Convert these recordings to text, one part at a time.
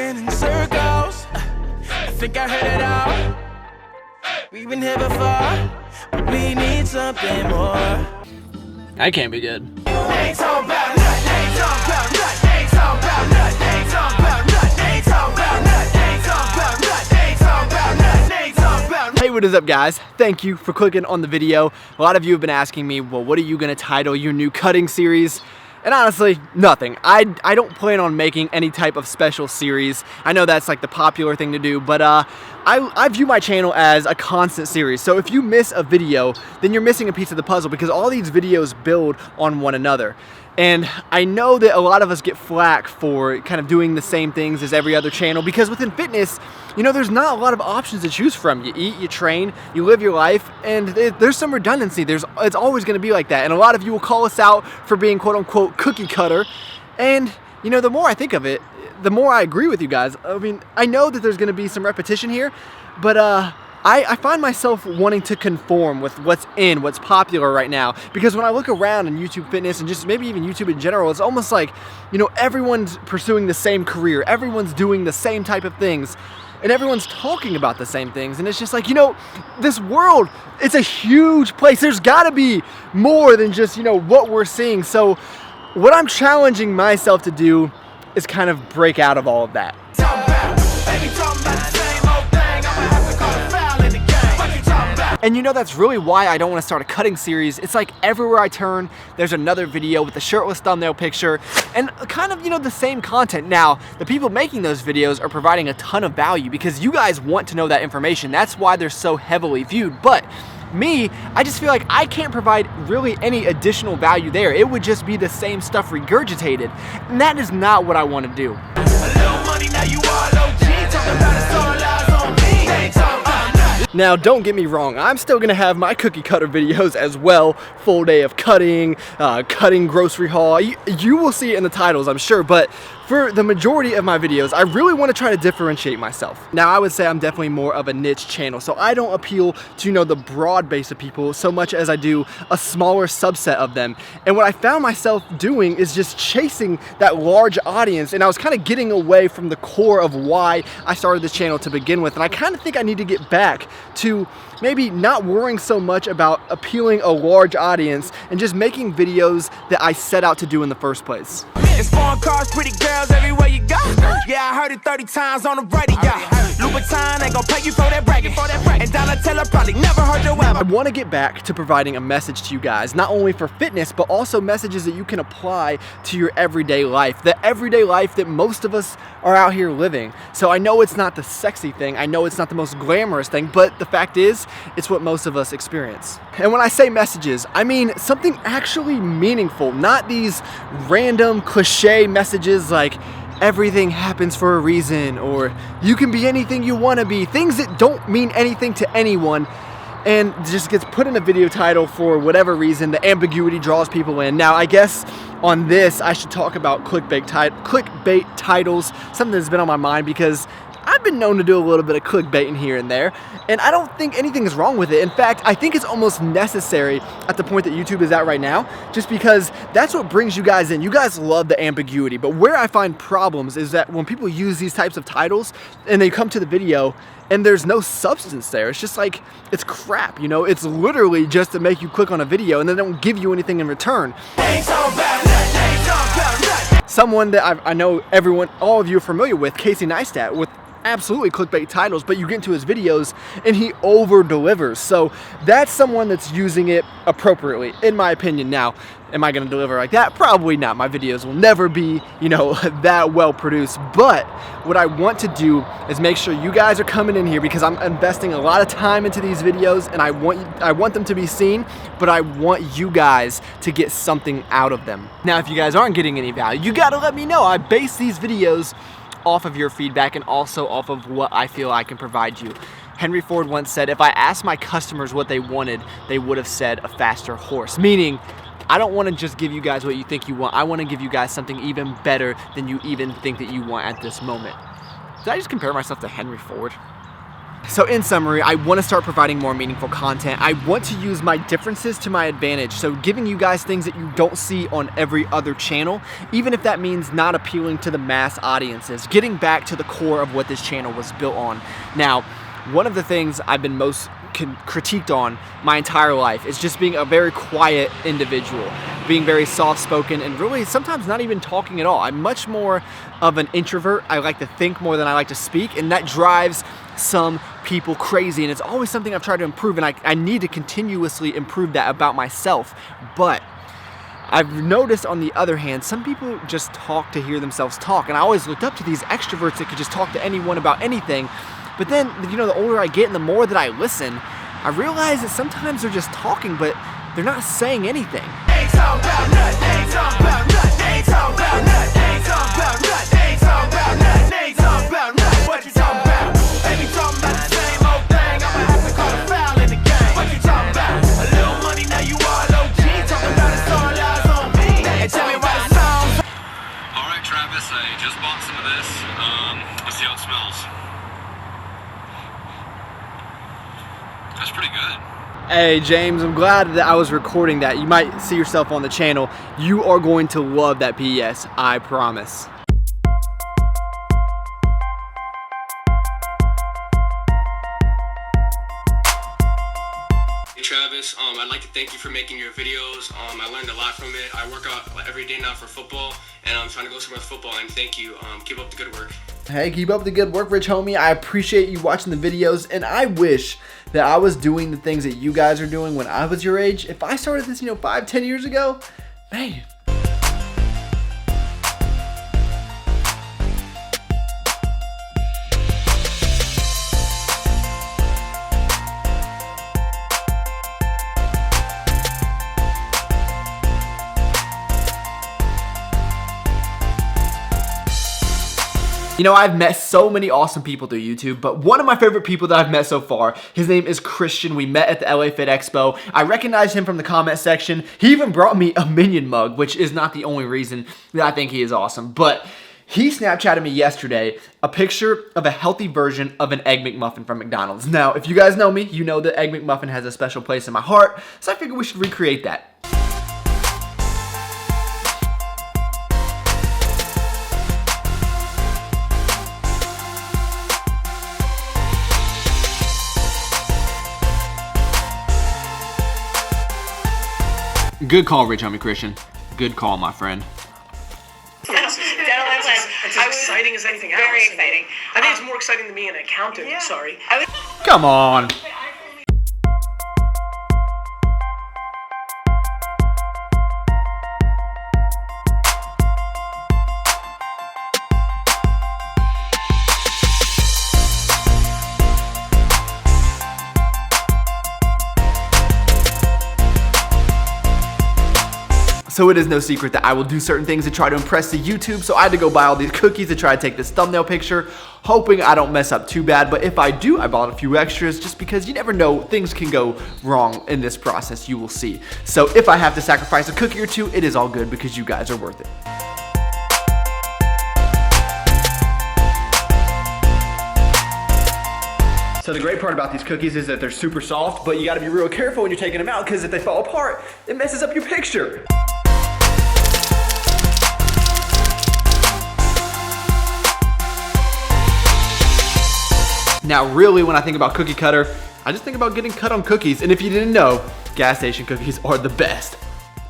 spinning in circles. I think I heard it all. We've been here before, but we need something more. That can't be good. Ain't talking about nothing, ain't talking about nothing, ain't talking about nothing, ain't talking about nothing, ain't talking about nothing, ain't talking about nothing, ain't talking about nothing, ain't talking about nothing. Hey, what is up, guys? Thank you for clicking on the video. A lot of you have been asking me, well, what are you gonna title your new cutting series? And honestly, nothing. I don't plan on making any type of special series. I know that's like the popular thing to do, but I view my channel as a constant series. So if you miss a video, then you're missing a piece of the puzzle because all these videos build on one another. And I know that a lot of us get flack for kind of doing the same things as every other channel because within fitness, you know, there's not a lot of options to choose from. You eat, you train, you live your life, and there's some redundancy. It's always gonna be like that. And a lot of you will call us out for being quote unquote cookie cutter. And you know, the more I think of it, the more I agree with you guys. I mean, I know that there's gonna be some repetition here, but I find myself wanting to conform with what's popular right now, because when I look around in YouTube fitness and just maybe even YouTube in general, it's almost like, you know, everyone's pursuing the same career, everyone's doing the same type of things, and everyone's talking about the same things, and it's just like, you know, this world, it's a huge place. There's gotta be more than just, you know, what we're seeing. So what I'm challenging myself to do is kind of break out of all of that. And you know, that's really why I don't want to start a cutting series. It's like everywhere I turn, there's another video with a shirtless thumbnail picture and kind of, you know, the same content. Now, the people making those videos are providing a ton of value because you guys want to know that information. That's why they're so heavily viewed. But me, I just feel like I can't provide really any additional value there. It would just be the same stuff regurgitated. And that is not what I want to do. A little money, now you all OG, talking about it's all eyes on me. Ain't talking about nothing. Now, don't get me wrong, I'm still gonna have my cookie cutter videos as well. Full day of cutting, cutting grocery haul. You will see it in the titles, I'm sure, but for the majority of my videos, I really want to try to differentiate myself. Now, I would say I'm definitely more of a niche channel, so I don't appeal to, you know, the broad base of people so much as I do a smaller subset of them. And what I found myself doing is just chasing that large audience, and I was kind of getting away from the core of why I started this channel to begin with. And I kind of think I need to get back to maybe not worrying so much about appealing a large audience and just making videos that I set out to do in the first place. It's foreign cars, pretty girls everywhere you go. Yeah, I heard it 30 times on the radio. Louboutin ain't gonna pay you for that bragging. And Donatella probably never heard your I want to get back to providing a message to you guys, not only for fitness, but also messages that you can apply to your everyday life, the everyday life that most of us are out here living. So I know it's not the sexy thing, I know it's not the most glamorous thing, but the fact is, it's what most of us experience. And when I say messages, I mean something actually meaningful, not these random cliche messages like everything happens for a reason, or you can be anything you want to be, things that don't mean anything to anyone and just gets put in a video title for whatever reason. The ambiguity draws people in. Now, I guess on this I should talk about clickbait titles, something that's been on my mind because I've been known to do a little bit of clickbaiting here and there, and I don't think anything is wrong with it. In fact, I think it's almost necessary at the point that YouTube is at right now, just because that's what brings you guys in. You guys love the ambiguity, but where I find problems is that when people use these types of titles and they come to the video and there's no substance there, it's just like, it's crap, you know? It's literally just to make you click on a video and they don't give you anything in return. Someone that I know all of you are familiar with, Casey Neistat, with absolutely clickbait titles, but you get into his videos and he over delivers. So that's someone that's using it appropriately, in my opinion. Now, am I gonna deliver like that? Probably not. My videos will never be, you know, that well produced. But what I want to do is make sure you guys are coming in here because I'm investing a lot of time into these videos and I want them to be seen, but I want you guys to get something out of them. Now, if you guys aren't getting any value, you gotta let me know. I base these videos off of your feedback and also off of what I feel I can provide you. Henry Ford once said, if I asked my customers what they wanted, they would have said a faster horse. Meaning, I don't want to just give you guys what you think you want. I want to give you guys something even better than you even think that you want at this moment. Did I just compare myself to Henry Ford? So in summary, I want to start providing more meaningful content. I want to use my differences to my advantage. So giving you guys things that you don't see on every other channel, even if that means not appealing to the mass audiences, getting back to the core of what this channel was built on. Now, one of the things I've been most critiqued on my entire life is just being a very quiet individual, being very soft-spoken, and really sometimes not even talking at all. I'm much more of an introvert. I like to think more than I like to speak, and that drives some people crazy, and it's always something I've tried to improve, and I need to continuously improve that about myself. But I've noticed, on the other hand, some people just talk to hear themselves talk, and I always looked up to these extroverts that could just talk to anyone about anything. But then, you know, the older I get and the more that I listen, I realize that sometimes they're just talking, but they're not saying anything. Ain't talking about nothing, ain't talking about nothing, ain't talking about nothing, ain't talking about nothing, ain't talking about nothing, ain't talking about nothing. What you talking about? Ain't be talking about the same old thing. I'ma have to call a foul in the game. What you talking about? A little money, now you all OG. Talking about it's all eyes on me. And tell me why it sounds. Alright, Travis, I just bought some of this. Let's see how it smells. That's pretty good. Hey James, I'm glad that I was recording that. You might see yourself on the channel. You are going to love that PES, I promise. Hey Travis, I'd like to thank you for making your videos. I learned a lot from it. I work out every day now for football, and I'm trying to go somewhere with football, and thank you. Keep up the good work. Hey, keep up the good work, Rich homie. I appreciate you watching the videos, and I wish that I was doing the things that you guys are doing when I was your age. If I started this, 5-10 years ago, man. I've met so many awesome people through YouTube, but one of my favorite people that I've met so far, his name is Christian. We met at the LA Fit Expo. I recognized him from the comment section. He even brought me a Minion mug, which is not the only reason that I think he is awesome, but he Snapchatted me yesterday a picture of a healthy version of an Egg McMuffin from McDonald's. Now, if you guys know me, you know that Egg McMuffin has a special place in my heart, so I figured we should recreate that. Good call, Rich homie Christian. Good call, my friend. It's as exciting as anything else. Very exciting. I think it's more exciting than being an accountant. Yeah. Sorry. Come on. So it is no secret that I will do certain things to try to impress the YouTube, so I had to go buy all these cookies to try to take this thumbnail picture, hoping I don't mess up too bad, but if I do, I bought a few extras just because you never know, things can go wrong in this process, you will see. So if I have to sacrifice a cookie or two, it is all good because you guys are worth it. So the great part about these cookies is that they're super soft, but you gotta be real careful when you're taking them out because if they fall apart, it messes up your picture. Now really, when I think about cookie cutter, I just think about getting cut on cookies, and if you didn't know, gas station cookies are the best.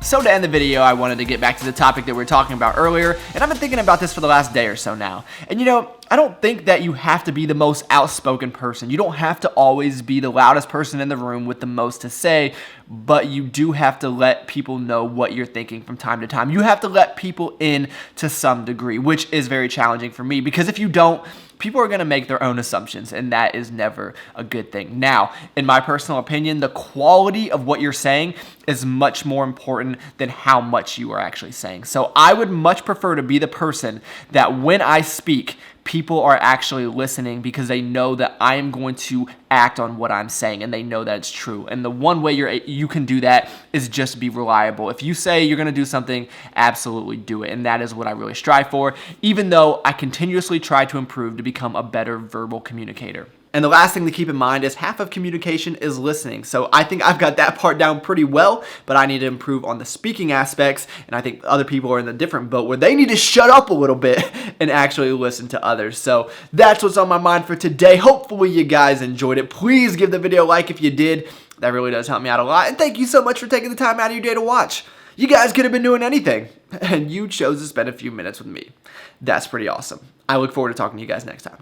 So to end the video, I wanted to get back to the topic that we were talking about earlier, and I've been thinking about this for the last day or so now. And I don't think that you have to be the most outspoken person. You don't have to always be the loudest person in the room with the most to say, but you do have to let people know what you're thinking from time to time. You have to let people in to some degree, which is very challenging for me, because if you don't, people are going to make their own assumptions, and that is never a good thing. Now, in my personal opinion, the quality of what you're saying is much more important than how much you are actually saying. So I would much prefer to be the person that when I speak, people are actually listening because they know that I am going to act on what I'm saying, and they know that it's true. And the one way you can do that is just be reliable. If you say you're going to do something, absolutely do it. And that is what I really strive for, even though I continuously try to improve to become a better verbal communicator. And the last thing to keep in mind is half of communication is listening. So I think I've got that part down pretty well, but I need to improve on the speaking aspects. And I think other people are in a different boat where they need to shut up a little bit and actually listen to others. So that's what's on my mind for today. Hopefully you guys enjoyed it. Please give the video a like if you did. That really does help me out a lot. And thank you so much for taking the time out of your day to watch. You guys could have been doing anything, and you chose to spend a few minutes with me. That's pretty awesome. I look forward to talking to you guys next time.